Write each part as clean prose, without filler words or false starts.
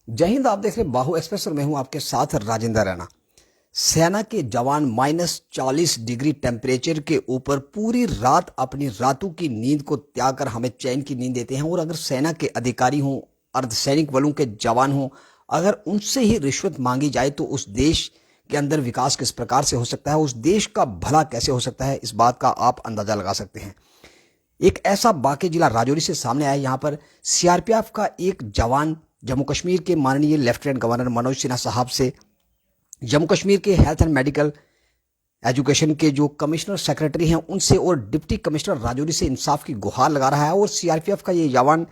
जय हिंद। आप देख रहे हैं बाहु एक्सप्रेस और मैं हूं आपके साथ राजेंद्र रैना। सेना के जवान -40 डिग्री टेम्परेचर के ऊपर पूरी रात अपनी रातों की नींद को त्याग कर हमें चैन की नींद देते हैं। और अगर सेना के अधिकारी हों, अर्धसैनिक बलों के जवान हों, अगर उनसे ही रिश्वत मांगी जाए तो उस देश के अंदर विकास किस प्रकार से हो सकता है, उस देश का भला कैसे हो सकता है, इस बात का आप अंदाजा लगा सकते हैं। एक ऐसा वाकया जिला राजौरी से सामने आया। यहाँ पर सीआरपीएफ का एक जवान जम्मू कश्मीर के माननीय लेफ्टिनेंट गवर्नर मनोज सिन्हा साहब से, जम्मू कश्मीर के हेल्थ एंड मेडिकल एजुकेशन के जो कमिश्नर सेक्रेटरी हैं उनसे और डिप्टी कमिश्नर राजौरी से इंसाफ की गुहार लगा रहा है। और सीआरपीएफ का ये जवान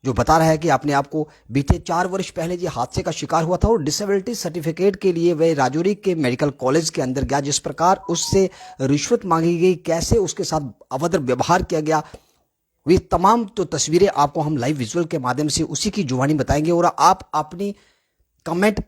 जो बता रहा है कि अपने आप को बीते 4 वर्ष पहले ये हादसे का शिकार हुआ था और डिसेबिलिटी सर्टिफिकेट के लिए वह राजौरी के मेडिकल कॉलेज के अंदर गया। जिस प्रकार उससे रिश्वत मांगी गई, कैसे उसके साथ अभद्र व्यवहार किया गया, वे तमाम तो तस्वीरें आपको हम लाइव विजुअल के माध्यम से उसी की जुबानी बताएंगे। और आप अपनी कमेंट,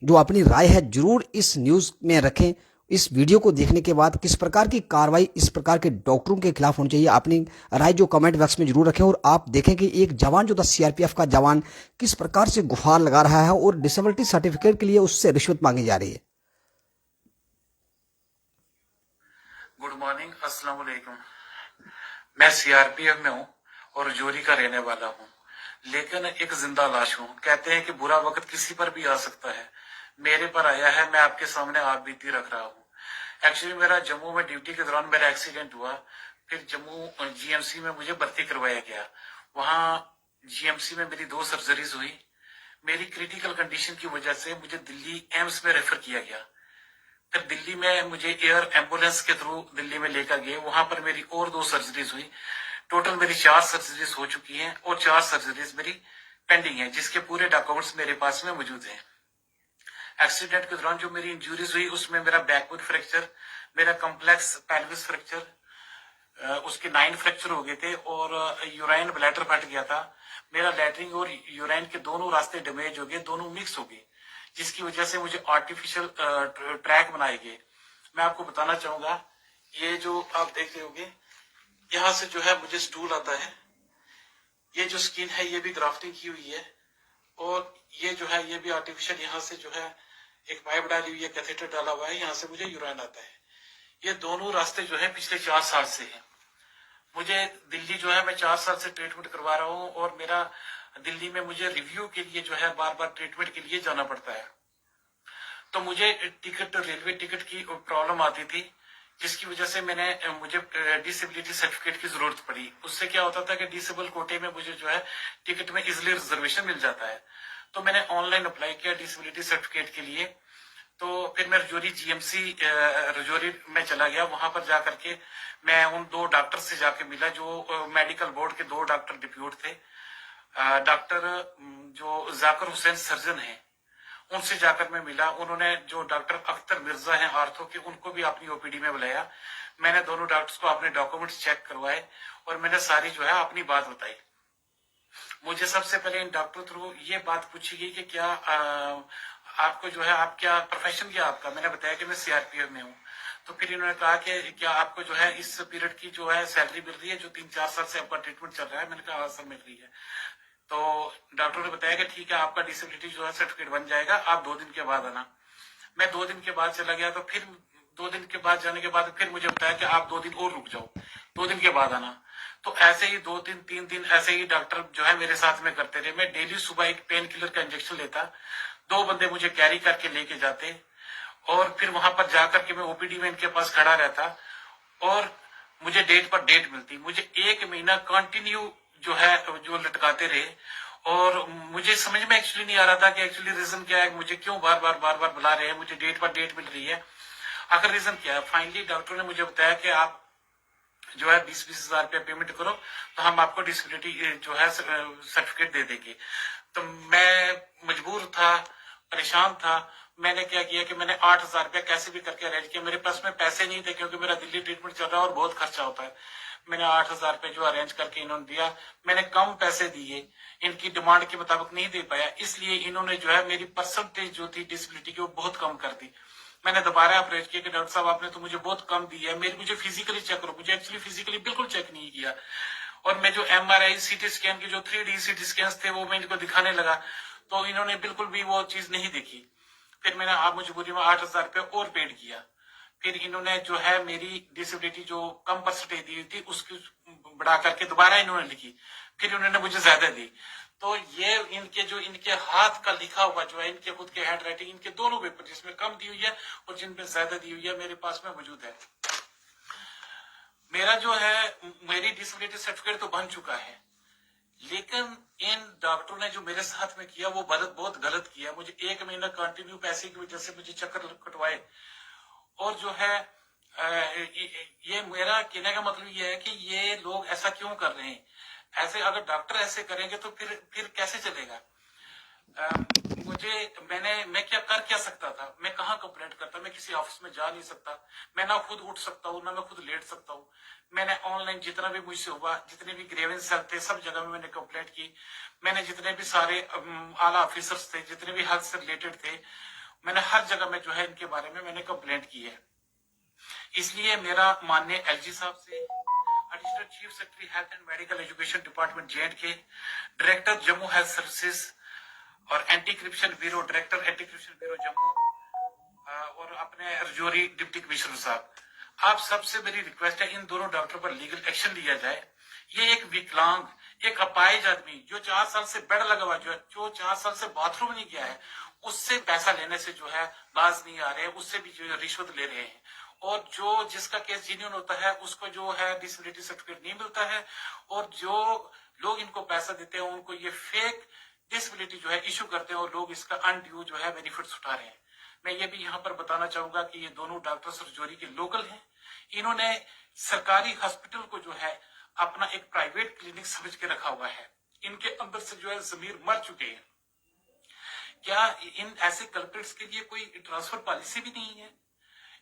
जो अपनी राय है, जरूर इस न्यूज में रखें। इस वीडियो को देखने के बाद किस प्रकार की कार्रवाई इस प्रकार के डॉक्टरों के खिलाफ होनी चाहिए, अपनी राय जो कमेंट बॉक्स में जरूर रखें। और आप देखें कि एक जवान जो था सीआरपीएफ का जवान किस प्रकार से गुहार लगा रहा है और डिसेबिलिटी सर्टिफिकेट के लिए उससे रिश्वत मांगी जा रही है। गुड मॉर्निंग, अस्सलाम वालेकुम। मैं सीआरपीएफ में हूँ और जोरी का रहने वाला हूँ, लेकिन एक जिंदा लाश हूँ। कहते हैं कि बुरा वक्त किसी पर भी आ सकता है, मेरे पर आया है। मैं आपके सामने आप बीती रख रहा हूँ। एक्चुअली मेरा जम्मू में ड्यूटी के दौरान मेरा एक्सीडेंट हुआ, फिर जम्मू जीएमसी में मुझे भर्ती करवाया गया। वहां जीएमसी में मेरी 2 सर्जरीज हुई। मेरी क्रिटिकल कंडीशन की वजह से मुझे दिल्ली एम्स में रेफर किया गया। फिर दिल्ली में मुझे एयर एम्बुलेंस के थ्रू दिल्ली में लेकर गए। वहां पर मेरी और 2 सर्जरीज हुई। टोटल मेरी 4 सर्जरीज हो चुकी हैं और 4 सर्जरीज मेरी पेंडिंग है, जिसके पूरे डॉक्यूमेंट्स मेरे पास में मौजूद हैं। एक्सीडेंट के दौरान जो मेरी इंजरीज हुई उसमें मेरा बैकवुड फ्रैक्चर, मेरा कॉम्प्लेक्स पेल्विस फ्रैक्चर, उसके 9 फ्रैक्चर हो गए थे और यूराइन ब्लैडर फट गया था। मेरा लैट्रिन और यूराइन के दोनों रास्ते डैमेज हो गए, दोनों मिक्स हो गए, जिसकी वजह से मुझे आर्टिफिशियल ट्रैक बनाए गए। मैं आपको बताना चाहूंगा, ये जो आप देख रहे होंगे, यहाँ से जो है मुझे स्टूल आता है। ये जो स्किन है ये भी ग्राफ्टिंग की हुई है और ये जो है ये भी आर्टिफिशियल, यहाँ से जो है एक पाइप डाली हुई है, कैथेटर डाला हुआ है, यहाँ से मुझे यूराइन आता है। ये दोनों रास्ते जो है पिछले 4 साल से है। मुझे दिल्ली जो है मैं 4 साल से ट्रीटमेंट करवा रहा हूँ और मेरा दिल्ली में मुझे रिव्यू के लिए जो है बार बार ट्रीटमेंट के लिए जाना पड़ता है। तो मुझे टिकट, रेलवे टिकट की प्रॉब्लम आती थी, जिसकी वजह से मुझे डिसेबिलिटी सर्टिफिकेट की जरूरत पड़ी। उससे क्या होता था कि डिसेबल कोटे में मुझे जो है टिकट में इजिली रिजर्वेशन मिल जाता है। तो मैंने ऑनलाइन अप्लाई किया डिसेबिलिटी सर्टिफिकेट के लिए। तो फिर मैं रजौरी जीएमसी रजौरी में चला गया। वहां पर जाकर के मैं उन 2 डॉक्टर से जाके मिला जो मेडिकल बोर्ड के 2 डॉक्टर डिप्यूट थे। डॉक्टर जो जाकिर हुसैन सर्जन है, उनसे जाकर मैं मिला। उन्होंने जो डॉक्टर अख्तर मिर्जा हैं आर्थो के, उनको भी अपनी ओपीडी में बुलाया। मैंने दोनों डॉक्टर्स को अपने डॉक्यूमेंट्स चेक करवाए और मैंने सारी जो है अपनी बात बताई। मुझे सबसे पहले इन डॉक्टर थ्रू ये बात पूछी गई कि क्या आपको जो है, आप क्या प्रोफेशन क्या आपका। मैंने बताया कि मैं सीआरपीएफ में हूँ। तो फिर इन्होंने कहा कि क्या आपको जो है इस पीरियड की जो है सैलरी मिल रही है, जो 3-4 साल से आपका ट्रीटमेंट चल रहा है। मैंने कहा हाँ सर मिल रही है। तो डॉक्टर ने बताया कि ठीक है, आपका डिसेबिलिटी जो है सर्टिफिकेट बन जाएगा, आप 2 दिन के बाद आना। मैं 2 दिन के बाद चला गया। तो फिर 2 दिन के बाद जाने के बाद फिर मुझे बताया कि आप 2 दिन और रुक जाओ, 2 दिन के बाद आना। तो ऐसे ही 2 दिन 3 दिन ऐसे ही डॉक्टर जो है मेरे साथ में करते रहे। मैं डेली सुबह एक पेन किलर का इंजेक्शन लेता, 2 बंदे मुझे कैरी करके लेके जाते और फिर वहां पर जाकर के मैं ओपीडी में इनके पास खड़ा रहता और मुझे डेट पर डेट मिलती। मुझे 1 महीना कंटिन्यू जो है जो लटकाते रहे और मुझे समझ में एक्चुअली नहीं आ रहा था कि एक्चुअली रीजन क्या है, मुझे क्यों बार बार बुला रहे हैं, मुझे डेट पर डेट मिल रही है, आखिर रीजन क्या है। फाइनली डॉक्टर ने मुझे बताया कि आप जो है 20-20 हजार रुपया पेमेंट करो तो हम आपको डिसेबिलिटी जो है सर्टिफिकेट दे देंगे। तो मैं मजबूर था, परेशान था। मैंने क्या किया कि मैंने 8,000 रुपया कैसे भी करके अरेंज किया। मेरे पास में पैसे नहीं थे क्योंकि मेरा दिल्ली ट्रीटमेंट चल रहा है और बहुत खर्चा होता है। मैंने 8,000 रुपये जो अरेंज करके इन्होंने दिया। मैंने कम पैसे दिए, इनकी डिमांड के मुताबिक नहीं दे पाया, इसलिए इन्होंने जो है मेरी परसेंटेज जो थी डिसेबिलिटी की वो बहुत कम कर दी। मैंने दोबारा अप्रोच किया कि डॉक्टर साहब आपने तो मुझे बहुत कम दी है, मुझे फिजिकली चेक करो। मुझे एक्चुअली फिजिकली बिल्कुल चेक नहीं किया और मैं जो MRI सीटी स्कैन के जो 3D सीटी स्कैन थे वो मैं इनको दिखाने लगा, तो इन्होंने बिल्कुल भी वो चीज नहीं देखी। फिर मैंने आप मजबूरी में 8,000 रुपये और पेड किया। फिर इन्होंने जो है मेरी डिसेबिलिटी जो कम परसेंटेज दी थी उसकी बढ़ा करके दोबारा इन्होंने लिखी, फिर उन्होंने मुझे ज्यादा दी। तो ये इनके हाथ का लिखा हुआ जो है, इनके खुद के हैंड राइटिंग, इनके दोनों पेपर जिसमें कम दी हुई है और जिनमें ज्यादा दी हुई है मेरे पास में मौजूद है। मेरा जो है मेरी डिसेबिलिटी सर्टिफिकेट तो बन चुका है, लेकिन इन डॉक्टरों ने जो मेरे साथ में किया वो बहुत गलत किया। मुझे 1 महीना कंटिन्यू पैसे की वजह से मुझे चक्कर कटवाए। और जो है ये मेरा कहने का मतलब ये है कि ये लोग ऐसा क्यों कर रहे हैं। ऐसे अगर डॉक्टर ऐसे करेंगे तो फिर कैसे चलेगा। मैं क्या सकता था, मैं कहाँ कंप्लेंट करता, मैं किसी ऑफिस में जा नहीं सकता, मैं ना खुद उठ सकता हूँ ना मैं खुद लेट सकता हूँ। मैंने ऑनलाइन जितना भी मुझसे हुआ, जितने भी ग्रेवेंस सेल थे सब जगह में मैंने कंप्लेंट की। मैंने जितने भी सारे आला ऑफिसर्स थे, जितने भी हेल्थ से रिलेटेड थे, मैंने हर जगह में जो है इनके बारे में मैंने कंप्लेंट की है। इसलिए मेरा माननीय LG साहब से, additional chief secretary health and medical education department J&K, director Jammu health services और anti corruption bureau, director anti corruption bureau Jammu, और अपने रजौरी डिप्टी कमिश्नर साहब, आप सबसे मेरी रिक्वेस्ट है इन दोनों डॉक्टर पर लीगल एक्शन लिया जाए। ये एक विकलांग, एक अपाहिज आदमी जो 4 साल से बेड लगा हुआ, जो 4 साल से बाथरूम नहीं गया है, उससे पैसा लेने से जो है बाज नहीं आ रहे हैं, उससे भी जो रिश्वत ले रहे हैं। और जिसका केस जेन्युइन होता है उसको जो है डिसेबिलिटी सर्टिफिकेट नहीं मिलता है, और जो लोग इनको पैसा देते हैं उनको ये फेक डिसेबिलिटी जो है इशू करते हैं, और लोग इसका अनड्यू जो है बेनिफिट्स उठा रहे हैं। मैं ये भी यहाँ पर बताना चाहूंगा कि ये दोनों डॉक्टर्स रजौरी के लोकल हैं। इन्होंने सरकारी हॉस्पिटल को जो है अपना एक प्राइवेट क्लिनिक समझ के रखा हुआ है। इनके अंदर से जो है जमीर मर चुके हैं। क्या इन ऐसे कल्प्रिट्स के लिए कोई ट्रांसफर पॉलिसी भी नहीं है?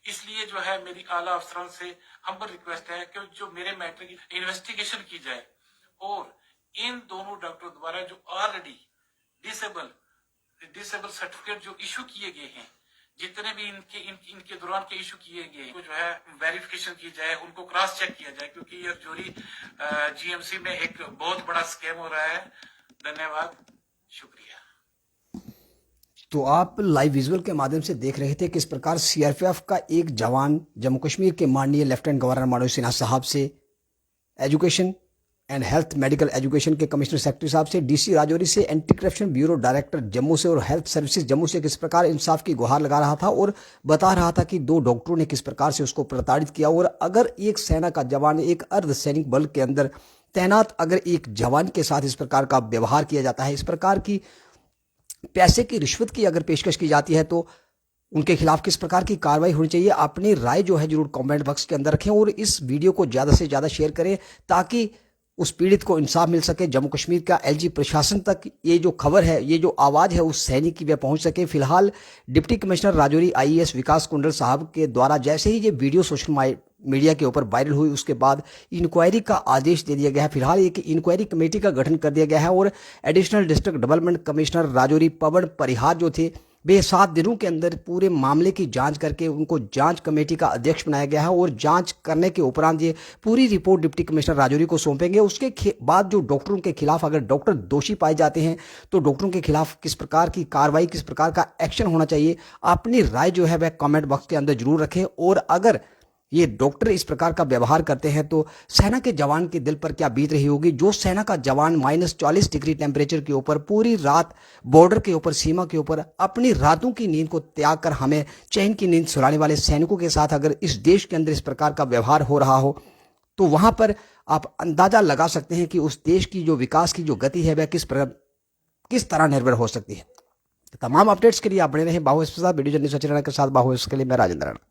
इसलिए जो है मेरी आला अफसरान से हम्बल रिक्वेस्ट है कि जो मेरे मैटर की इन्वेस्टिगेशन की जाए, और इन दोनों डॉक्टरों द्वारा जो ऑलरेडी डिसेबल सर्टिफिकेट जो इशू किए गए हैं, जितने भी इनके दौरान के इशू किए गए, जो है वेरिफिकेशन की जाए, उनको क्रॉस चेक किया जाए, क्योंकि ये रजौरी GMC में एक बहुत बड़ा स्कैम हो रहा है। धन्यवाद, शुक्रिया। तो आप लाइव विजुअल के माध्यम से देख रहे थे किस प्रकार CRPF का एक जवान जम्मू कश्मीर के माननीय लेफ्टिनेंट गवर्नर मनोज सिन्हा साहब से, education and health medical education के कमिश्नर सेक्रेटरी साहब से, DC राजौरी से, anti corruption bureau director Jammu से और हेल्थ सर्विसेज जम्मू से किस प्रकार इंसाफ की गुहार लगा रहा था और बता रहा था कि 2 डॉक्टरों ने किस प्रकार से उसको प्रताड़ित किया। और अगर एक सेना का जवान, एक अर्धसैनिक बल के अंदर तैनात अगर एक जवान के साथ इस प्रकार का व्यवहार किया जाता है, इस प्रकार की पैसे की रिश्वत की अगर पेशकश की जाती है, तो उनके खिलाफ किस प्रकार की कार्रवाई होनी चाहिए। अपनी राय जो है जरूर कमेंट बॉक्स के अंदर रखें और इस वीडियो को ज़्यादा से ज़्यादा शेयर करें ताकि उस पीड़ित को इंसाफ मिल सके। जम्मू कश्मीर का LG प्रशासन तक ये जो खबर है, ये जो आवाज़ है उस सैनिक की वह पहुंच सके। फिलहाल डिप्टी कमिश्नर राजौरी IAS विकास कुंडल साहब के द्वारा जैसे ही ये वीडियो सोशल मीडिया के ऊपर वायरल हुई, उसके बाद इंक्वायरी का आदेश दे दिया गया है। फिलहाल एक इंक्वायरी कमेटी का गठन कर दिया गया है और additional district development commissioner Rajouri Pawan Parihar जो थे, वे 7 दिनों के अंदर पूरे मामले की जांच करके उनको जांच कमेटी का अध्यक्ष बनाया गया है और जांच करने के उपरांत ये पूरी रिपोर्ट डिप्टी कमिश्नर राजौरी को सौंपेंगे। उसके बाद जो डॉक्टरों के खिलाफ अगर डॉक्टर दोषी पाए जाते हैं तो डॉक्टरों के खिलाफ किस प्रकार की कार्रवाई, किस प्रकार का एक्शन होना चाहिए, अपनी राय जो है वह कमेंट बॉक्स के अंदर जरूर रखें। और अगर ये डॉक्टर इस प्रकार का व्यवहार करते हैं तो सेना के जवान के दिल पर क्या बीत रही होगी। जो सेना का जवान -40 डिग्री टेम्परेचर के ऊपर पूरी रात बॉर्डर के ऊपर, सीमा के ऊपर अपनी रातों की नींद को त्याग कर हमें चैन की नींद सुलाने वाले सैनिकों के साथ अगर इस देश के अंदर इस प्रकार का व्यवहार हो रहा हो, तो वहां पर आप अंदाजा लगा सकते हैं कि उस देश की जो विकास की जो गति है वह किस तरह निर्भर हो सकती है। तमाम अपडेट्स के लिए आप बने रहें बाहु के साथ। वीडियो जर्नलिस्ट सचिन राणा के साथ बाहु के लिए मैं राजेंद्र राणा।